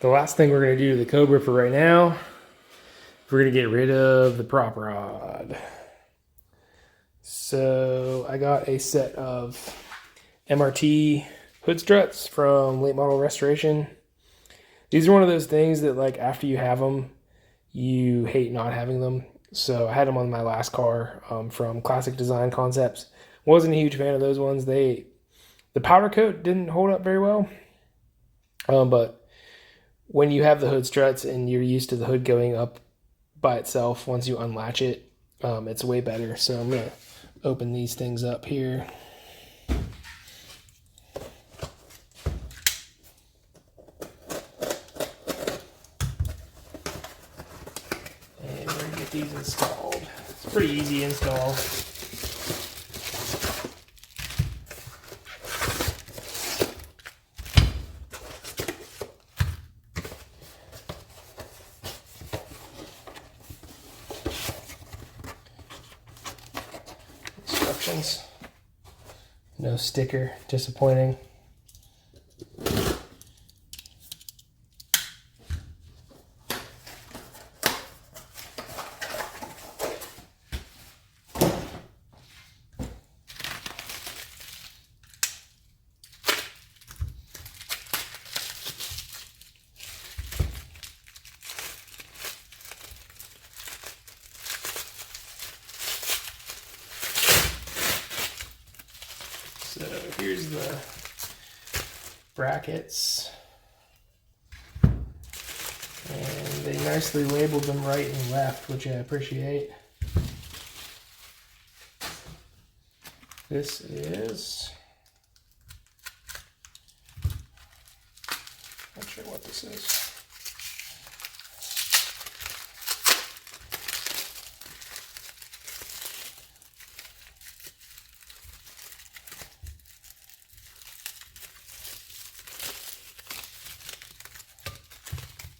the last thing we're going to do to the Cobra for right now, we're going to get rid of the prop rod. So I got a set of MRT hood struts from Late Model Restoration. These are one of those things that, like, after you have them, you hate not having them. So I had them on my last car from Classic Design Concepts. Wasn't a huge fan of those ones. The powder coat didn't hold up very well. But when you have the hood struts and you're used to the hood going up by itself, once you unlatch it, it's way better. So I'm going to open these things up here. And we're going to get these installed. It's a pretty easy install. Instructions. No sticker, disappointing. So here's the brackets, and they nicely labeled them right and left, which I appreciate. This is, not sure what this is.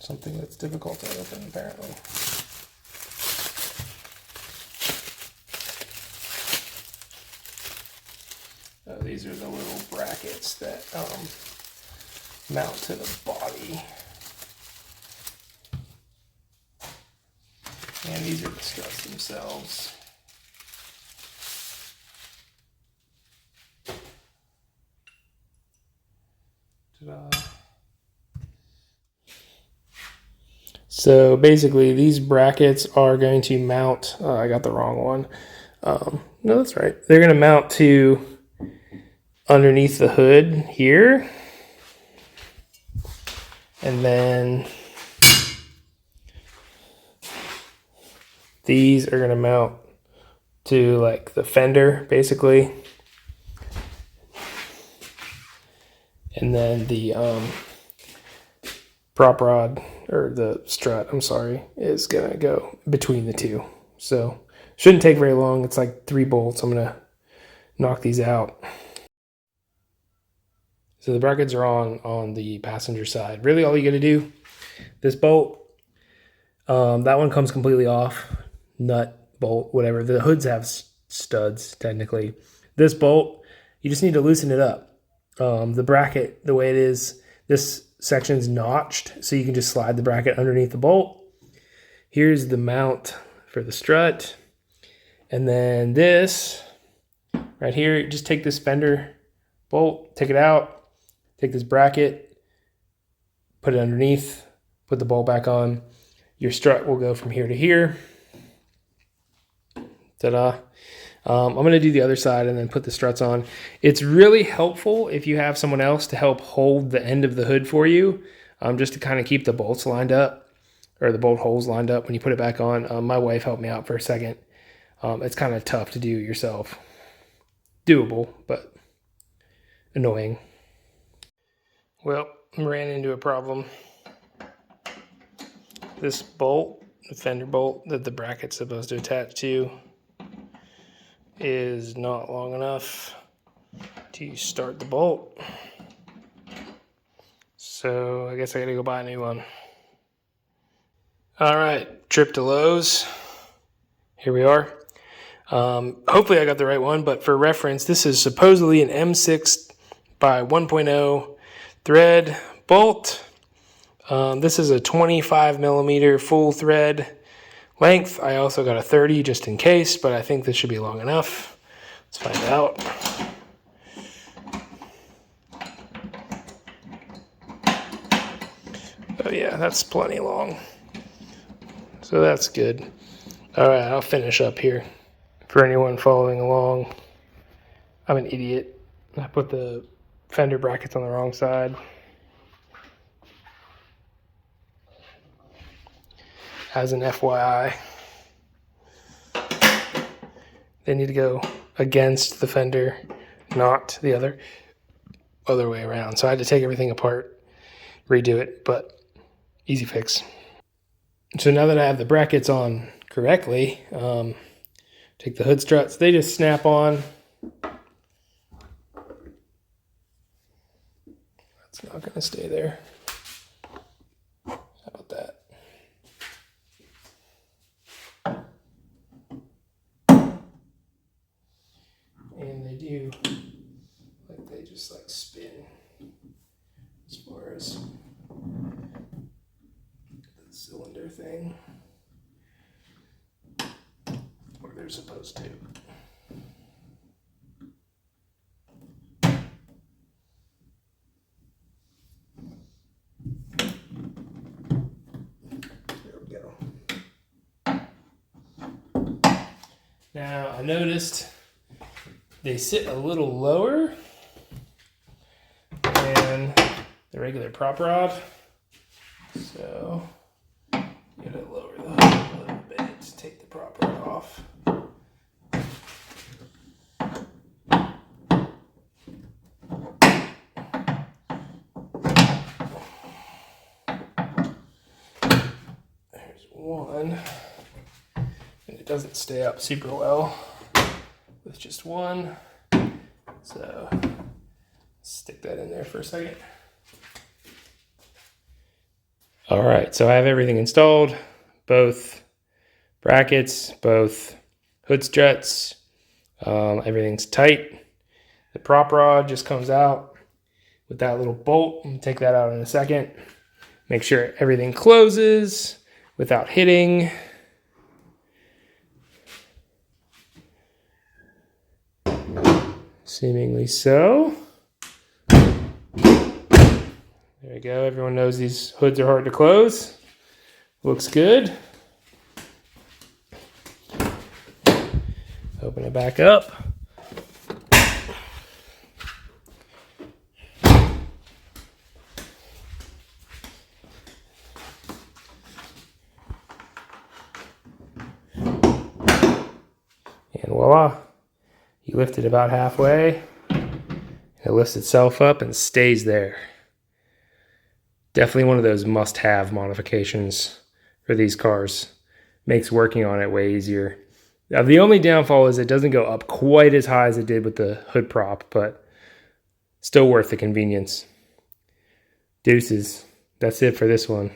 Something that's difficult to open, apparently. These are the little brackets that mount to the body. And these are the struts themselves. Ta-da. So basically these brackets are going to mount, I got the wrong one. No, that's right. They're going to mount to underneath the hood here. And then these are going to mount to like the fender basically. And then the prop rod, or the strut, I'm sorry, is gonna go between the two. So shouldn't take very long. It's like 3 bolts. I'm gonna knock these out. So the brackets are on the passenger side. Really all you gotta do, this bolt, that one comes completely off, nut, bolt, whatever. The hoods have studs technically. This bolt, you just need to loosen it up. The bracket, the way it is, this section's notched, so you can just slide the bracket underneath the bolt. Here's the mount for the strut. And then this right here, just take this fender bolt, take it out, take this bracket, put it underneath, put the bolt back on. Your strut will go from here to here. Ta-da. I'm going to do the other side and then put the struts on. It's really helpful if you have someone else to help hold the end of the hood for you, just to kind of keep the bolts lined up, or the bolt holes lined up when you put it back on. My wife helped me out for a second. It's kind of tough to do yourself. Doable, but annoying. Well, I ran into a problem. This bolt, the fender bolt that the bracket's supposed to attach to, is not long enough to start the bolt. So I guess I gotta go buy a new one. All right, trip to Lowe's. Here we are. Hopefully I got the right one, but for reference, this is supposedly an M6 by 1.0 thread bolt. This is a 25 millimeter full thread length. I also got a 30 just in case, but I think this should be long enough. Let's find out. Oh yeah, that's plenty long. So that's good. All right, I'll finish up here. For anyone following along, I'm an idiot. I put the fender brackets on the wrong side. As an FYI. They need to go against the fender, not the other way around. So I had to take everything apart, redo it, but easy fix. So now that I have the brackets on correctly, take the hood struts. They just snap on. That's not going to stay there. How about that? And they do, like they just like spin as far as the cylinder thing, or they're supposed to. There we go. Now I noticed they sit a little lower than the regular prop rod, so gotta lower the hood a little bit to take the prop rod off. There's one, and it doesn't stay up super well with just one, so stick that in there for a second. All right, so I have everything installed, both brackets, both hood struts, everything's tight. The prop rod just comes out with that little bolt. I'm gonna take that out in a second. Make sure everything closes without hitting. Seemingly so. There we go. Everyone knows these hoods are hard to close. Looks good. Open it back up. And voila. You lift it about halfway. It lifts itself up and stays there. Definitely one of those must-have modifications for these cars. Makes working on it way easier. Now, the only downfall is it doesn't go up quite as high as it did with the hood prop, but still worth the convenience. Deuces. That's it for this one.